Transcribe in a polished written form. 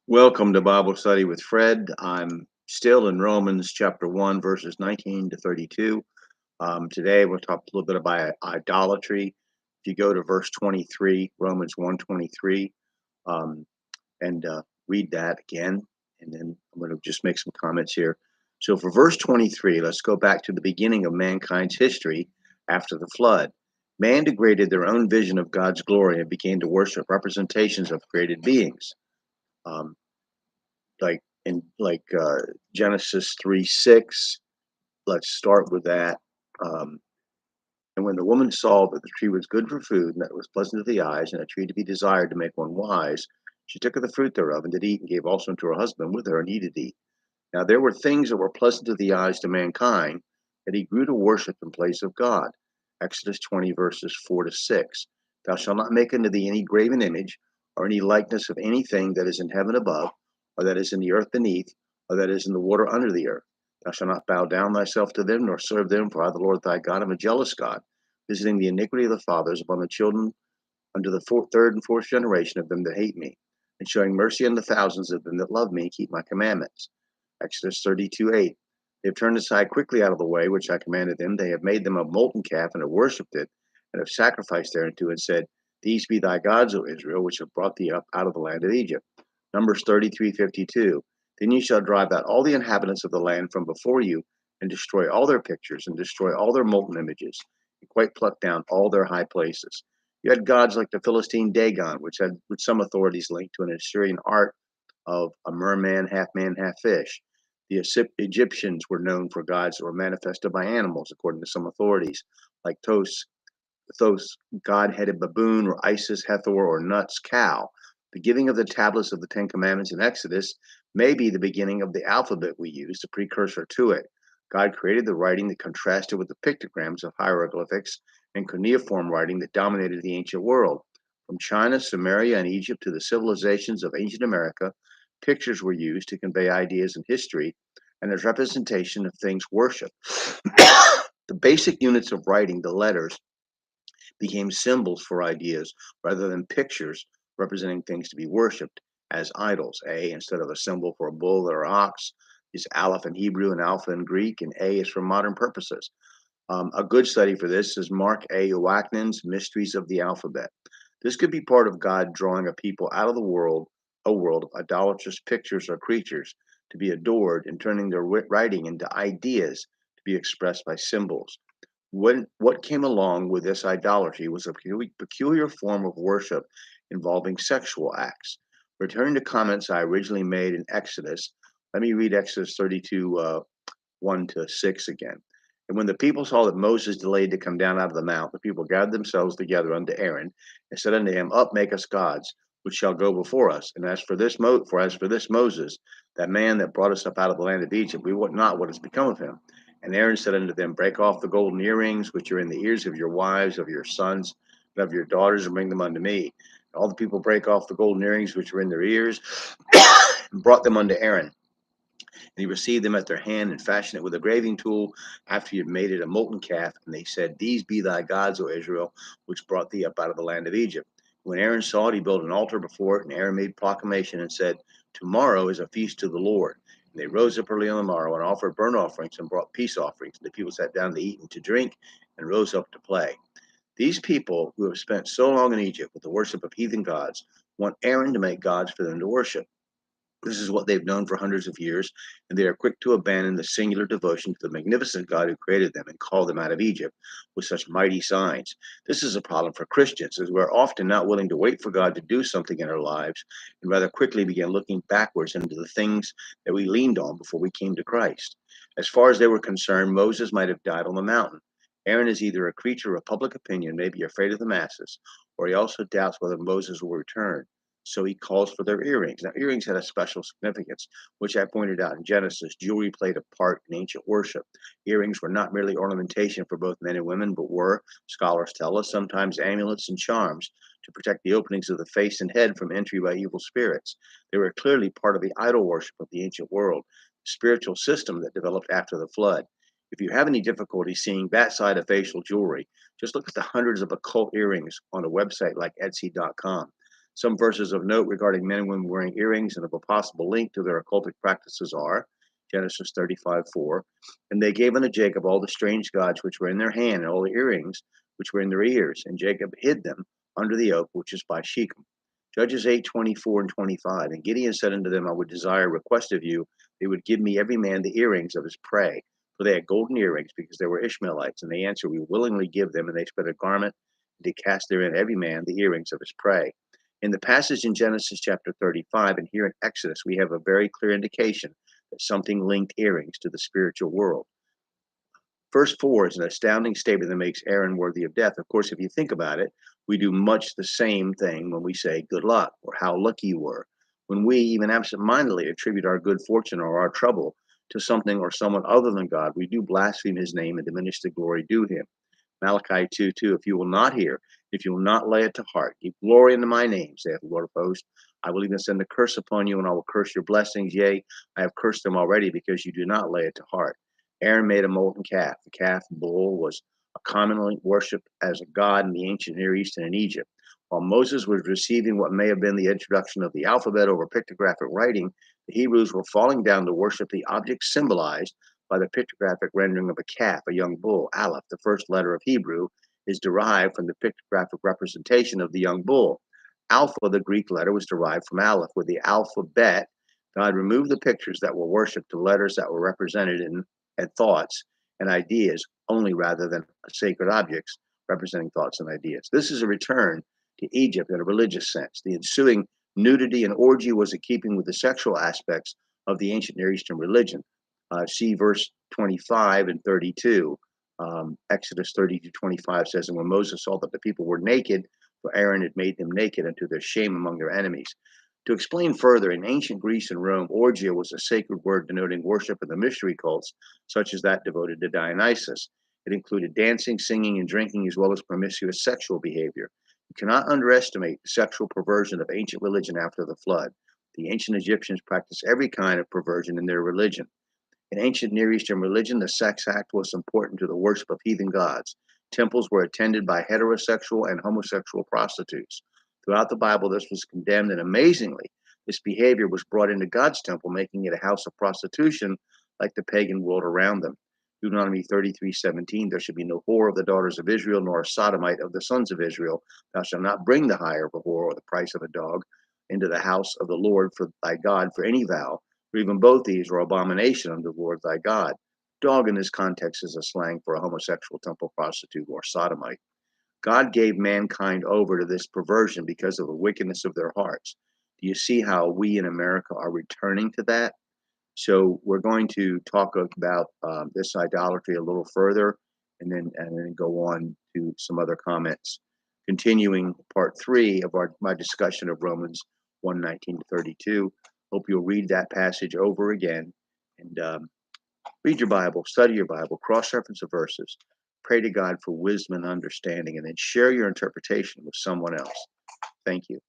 Welcome to Bible Study with Fred. I'm still in Romans chapter 1, verses 19 to 32. Today we'll talk a little bit about idolatry. If you go to verse 23, Romans 1:23, um, and read that again, and then I'm going to just make some comments here. So for verse 23, let's go back to the beginning of mankind's history after the flood. Man degraded their own vision of God's glory and began to worship representations of created beings. Um, like Genesis 3:6. Let's start with that. Um, and when the woman saw that the tree was good for food, and that it was pleasant to the eyes, and a tree to be desired to make one wise, she took of the fruit thereof and did eat, and gave also unto her husband with her, and he did eat. Now there were things that were pleasant to the eyes to mankind, that he grew to worship in place of God. Exodus 20, verses 4 to 6. Thou shalt not make unto thee any graven image, or any likeness of anything that is in heaven above, or that is in the earth beneath, or that is in the water under the earth. Thou shalt not bow down thyself to them, nor serve them, for I, the Lord thy God, am a jealous God, visiting the iniquity of the fathers upon the children unto the third and fourth generation of them that hate me, and showing mercy unto thousands of them that love me and keep my commandments. Exodus 32:8. They have turned aside quickly out of the way which I commanded them. They have made them a molten calf, and have worshipped it, and have sacrificed thereunto, and said, These be thy gods, O Israel, which have brought thee up out of the land of Egypt. Numbers 33:52. Then ye shall drive out all the inhabitants of the land from before you, and destroy all their pictures, and destroy all their molten images, and quite pluck down all their high places. You had gods like the Philistine Dagon, which some authorities linked to an Assyrian art of a merman, half fish. The Egyptians were known for gods that were manifested by animals, according to some authorities, like Thoth, god-headed baboon, or Isis, Hathor, or Nuts, cow. The giving of the tablets of the Ten Commandments in Exodus may be the beginning of the alphabet we use, the precursor to it. God created the writing that contrasted with the pictograms of hieroglyphics and cuneiform writing that dominated the ancient world. From China, Sumeria, and Egypt to the civilizations of ancient America, pictures were used to convey ideas and history and as representation of things worshipped. The basic units of writing, the letters, became symbols for ideas rather than pictures representing things to be worshipped as idols. A, instead of a symbol for a bull or ox, is Aleph in Hebrew and Alpha in Greek, and A is for modern purposes. A good study for this is Mark A. Wacknin's Mysteries of the Alphabet. This could be part of God drawing a people out of a world of idolatrous pictures or creatures to be adored, and turning their writing into ideas to be expressed by symbols. What came along with this idolatry was a peculiar form of worship involving sexual acts. Returning to comments I originally made in Exodus, let me read Exodus 32, 1 to 6 again. And when the people saw that Moses delayed to come down out of the mount, the people gathered themselves together unto Aaron, and said unto him, Up, make us gods, which shall go before us. And as for this Moses, that man that brought us up out of the land of Egypt, we wot not what has become of him. And Aaron said unto them, Break off the golden earrings which are in the ears of your wives, of your sons, and of your daughters, and bring them unto me. And all the people brake off the golden earrings which were in their ears, and brought them unto Aaron. And he received them at their hand, and fashioned it with a graving tool after he had made it a molten calf. And they said, These be thy gods, O Israel, which brought thee up out of the land of Egypt. When Aaron saw it, he built an altar before it, and Aaron made proclamation and said, Tomorrow is a feast to the Lord. And they rose up early on the morrow and offered burnt offerings and brought peace offerings. And the people sat down to eat and to drink, and rose up to play. These people who have spent so long in Egypt with the worship of heathen gods want Aaron to make gods for them to worship. This is what they've known for hundreds of years, and they are quick to abandon the singular devotion to the magnificent God who created them and called them out of Egypt with such mighty signs. This is a problem for Christians, as we're often not willing to wait for God to do something in our lives, and rather quickly begin looking backwards into the things that we leaned on before we came to Christ. As far as they were concerned, Moses might have died on the mountain. Aaron is either a creature of public opinion, maybe afraid of the masses, or he also doubts whether Moses will return. So he calls for their earrings. Now, earrings had a special significance, which I pointed out in Genesis. Jewelry played a part in ancient worship. Earrings were not merely ornamentation for both men and women, but were, scholars tell us, sometimes amulets and charms to protect the openings of the face and head from entry by evil spirits. They were clearly part of the idol worship of the ancient world, the spiritual system that developed after the flood. If you have any difficulty seeing that side of facial jewelry, just look at the hundreds of occult earrings on a website like Etsy.com. Some verses of note regarding men and women wearing earrings and of a possible link to their occultic practices are Genesis 35:4. And they gave unto Jacob all the strange gods which were in their hand, and all the earrings which were in their ears. And Jacob hid them under the oak which is by Shechem. Judges 8:24 and 25. And Gideon said unto them, I would desire a request of you, they would give me every man the earrings of his prey. For they had golden earrings, because they were Ishmaelites. And they answered, we willingly give them. And they spread a garment, and did cast therein every man the earrings of his prey. In the passage in Genesis chapter 35 and here in Exodus, we have a very clear indication that something linked earrings to the spiritual world. Verse 4 is an astounding statement that makes Aaron worthy of death. Of course, if you think about it, we do much the same thing when we say good luck or how lucky you were. When we even absentmindedly attribute our good fortune or our trouble to something or someone other than God, we do blaspheme his name and diminish the glory due him. Malachi 2:2, if you will not hear, if you will not lay it to heart, give glory unto my name, saith the Lord of hosts, I will even send a curse upon you, and I will curse your blessings. Yea, I have cursed them already, because you do not lay it to heart. Aaron made a molten calf. The calf bull was commonly worshipped as a god in the ancient Near East and in Egypt. While Moses was receiving what may have been the introduction of the alphabet over pictographic writing, the Hebrews were falling down to worship the object symbolized by the pictographic rendering of a calf, a young bull. Aleph, the first letter of Hebrew, is derived from the pictographic representation of the young bull. Alpha, the Greek letter, was derived from Aleph. With the alphabet, God removed the pictures that were worshipped to letters that were represented in and thoughts and ideas only, rather than sacred objects representing thoughts and ideas. This is a return to Egypt in a religious sense. The ensuing nudity and orgy was in keeping with the sexual aspects of the ancient Near Eastern religion. See verse 25 and 32. Exodus 30-25 says, and when Moses saw that the people were naked, for Aaron had made them naked unto their shame among their enemies. To explain further, in ancient Greece and Rome, orgia was a sacred word denoting worship of the mystery cults, such as that devoted to Dionysus. It included dancing, singing, and drinking, as well as promiscuous sexual behavior. You cannot underestimate the sexual perversion of ancient religion after the flood. The ancient Egyptians practiced every kind of perversion in their religion. In ancient Near Eastern religion, the sex act was important to the worship of heathen gods. Temples were attended by heterosexual and homosexual prostitutes. Throughout the Bible, this was condemned, and amazingly, this behavior was brought into God's temple, making it a house of prostitution like the pagan world around them. Deuteronomy 33:17, there should be no whore of the daughters of Israel, nor a sodomite of the sons of Israel. Thou shalt not bring the hire of a whore or the price of a dog into the house of the Lord for thy God for any vow, for even both these are abomination unto the Lord thy God. Dog in this context is a slang for a homosexual temple prostitute or sodomite. God gave mankind over to this perversion because of the wickedness of their hearts. Do you see how we in America are returning to that? So we're going to talk about this idolatry a little further, and then go on to some other comments. Continuing part 3 of my discussion of Romans 1:19-32. Hope you'll read that passage over again, and read your Bible, study your Bible, cross-reference the verses, pray to God for wisdom and understanding, and then share your interpretation with someone else. Thank you.